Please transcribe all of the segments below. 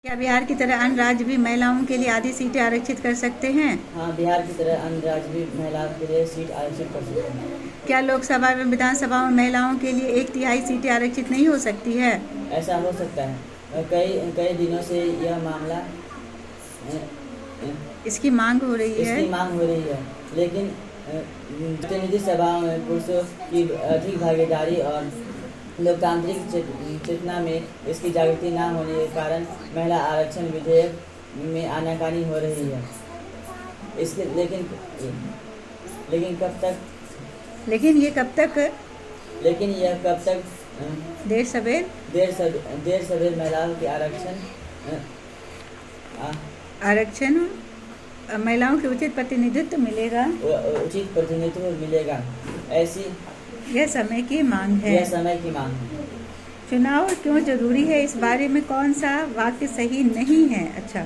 क्या बिहार की तरह अन्य राज्य भी महिलाओं के लिए आधी सीटें आरक्षित कर सकते हैं? हाँ, बिहार की तरह अन्य राज्य भी महिलाओं के लिए सीट आरक्षित कर सकते हैं। क्या लोकसभा एवं विधानसभा में महिलाओं के लिए 1/3 सीटें आरक्षित नहीं हो सकती है? ऐसा हो सकता है। कई कई दिनों से यह मामला अ, अ, इसकी मांग हो रही है। इसकी मांग हो रही है, लेकिन प्रतिनिधि सभाओं में पुरुषों की अधिक भागीदारी और लोकतांत्रिक चेतना में इसकी जागृति न होने के कारण महिला आरक्षण विधेयक में आनाकानी हो रही है। इसके लेकिन कब तक लेकिन यह कब तक देर सवेर महिलाओं के आरक्षण महिलाओं के उचित प्रतिनिधित्व मिलेगा, ऐसी यह समय की मांग है। चुनाव क्यों जरूरी है, इस बारे में कौन सा वाक्य सही नहीं है? अच्छा,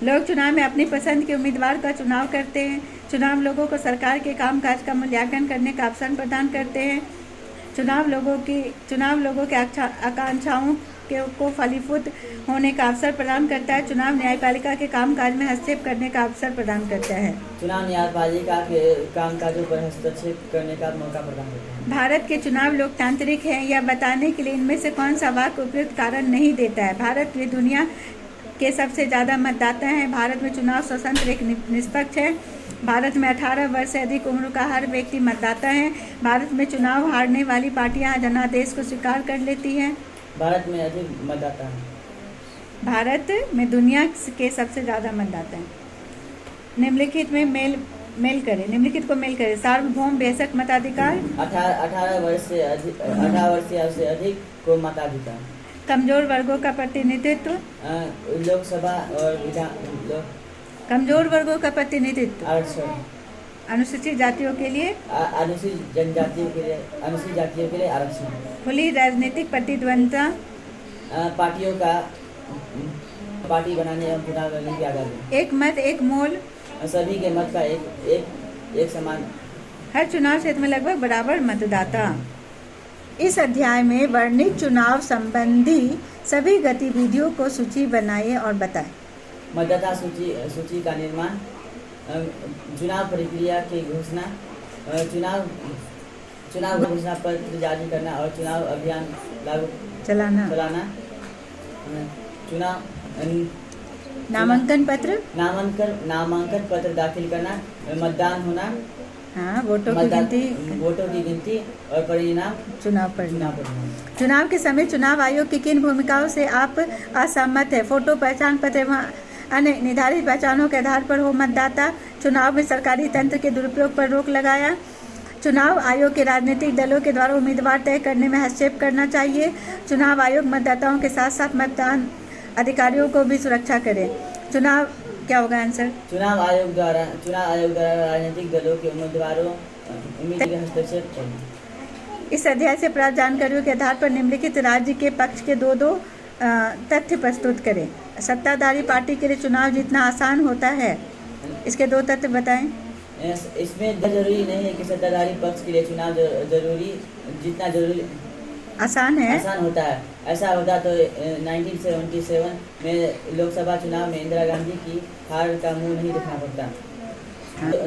लोग चुनाव में अपनी पसंद के उम्मीदवार का चुनाव करते हैं। चुनाव लोगों को सरकार के कामकाज का मूल्यांकन करने का अवसर प्रदान करते हैं। चुनाव लोगों के आकांक्षाओं को फलीभूत होने का अवसर प्रदान करता है। चुनाव न्यायपालिका के कामकाज में हस्तक्षेप करने का अवसर प्रदान करता है। चुनाव न्यायपालिका के कामकाजों पर हस्तक्षेप करने का मौका प्रदान करता है। भारत के चुनाव लोकतांत्रिक हैं यह बताने के लिए इनमें से कौन सा वाक्य उपयुक्त कारण नहीं देता है? भारत में दुनिया के सबसे ज़्यादा मतदाता हैं। भारत में चुनाव स्वतंत्र एक निष्पक्ष है। भारत में 18 वर्ष से अधिक उम्र का हर व्यक्ति मतदाता है। भारत में चुनाव हारने वाली पार्टियां जनादेश को स्वीकार कर लेती हैं। भारत में अधिक मतदाता हैं। भारत में दुनिया के सबसे ज़्यादा मतदाता हैं। निम्नलिखित में मेल करें। सार्वभौम बेशक मताधिकार 18 वर्ष से अधिक को मताधिकार। कमजोर वर्गों का प्रतिनिधित्व लोकसभा और कमजोर वर्गों का प्रतिनिधित्व आरक्षण। अनुसूचित जातियों के लिए अनुसूचित जातियों के लिए आरक्षण। खुली राजनीतिक प्रतिद्वंद्विता पार्टी बनाने एवं चुनाव लड़ने की आज़ादी। एक मत एक मोल सभी के मत का एक समान। हर चुनाव क्षेत्र में लगभग बराबर मतदाता। इस अध्याय में वर्णित चुनाव संबंधी सभी गतिविधियों को सूची बनाइए और बताएं। मतदाता सूची का निर्माण, चुनाव प्रक्रिया की घोषणा, चुनाव घोषणा पत्र जारी करना और चुनाव अभियान चलाना, चुनाव नामांकन पत्र दाखिल करना, मतदान होना, हाँ, वोटों की गिनती और परिणाम चुनाव परिणाम। चुनाव के समय चुनाव आयोग की किन भूमिकाओं से आप असहमत है? फोटो, पहचान पत्र एवं अन्य निर्धारित पहचानों के आधार पर हो मतदाता। चुनाव में सरकारी तंत्र के दुरुपयोग पर रोक लगाया। चुनाव आयोग के राजनीतिक दलों के द्वारा उम्मीदवार तय करने में हस्तक्षेप करना चाहिए। चुनाव आयोग मतदाताओं के साथ साथ मतदान अधिकारियों को भी सुरक्षा करे। चुनाव क्या होगा आंसर? चुनाव आयोग द्वारा राजनीतिक दलों के उम्मीदवारों हस्तक्षेप करना। इस अध्याय से प्राप्त जानकारियों के आधार पर निम्नलिखित राज्य के पक्ष के दो तथ्य प्रस्तुत करें। सत्ताधारी पार्टी के लिए चुनाव जीतना आसान होता है। इसके 2 तथ्य बताएं। इसमें जरूरी नहीं है कि सत्ताधारी पक्ष के लिए चुनाव जीतना आसान होता है। ऐसा होता तो 1977 में लोकसभा चुनाव में इंदिरा गांधी की हार का मुंह नहीं दिखना पड़ता।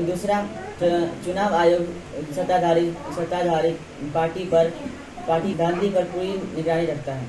दूसरा, चुनाव आयोग सत्ताधारी पार्टी गांधी पर पूरी निगरानी रखता है।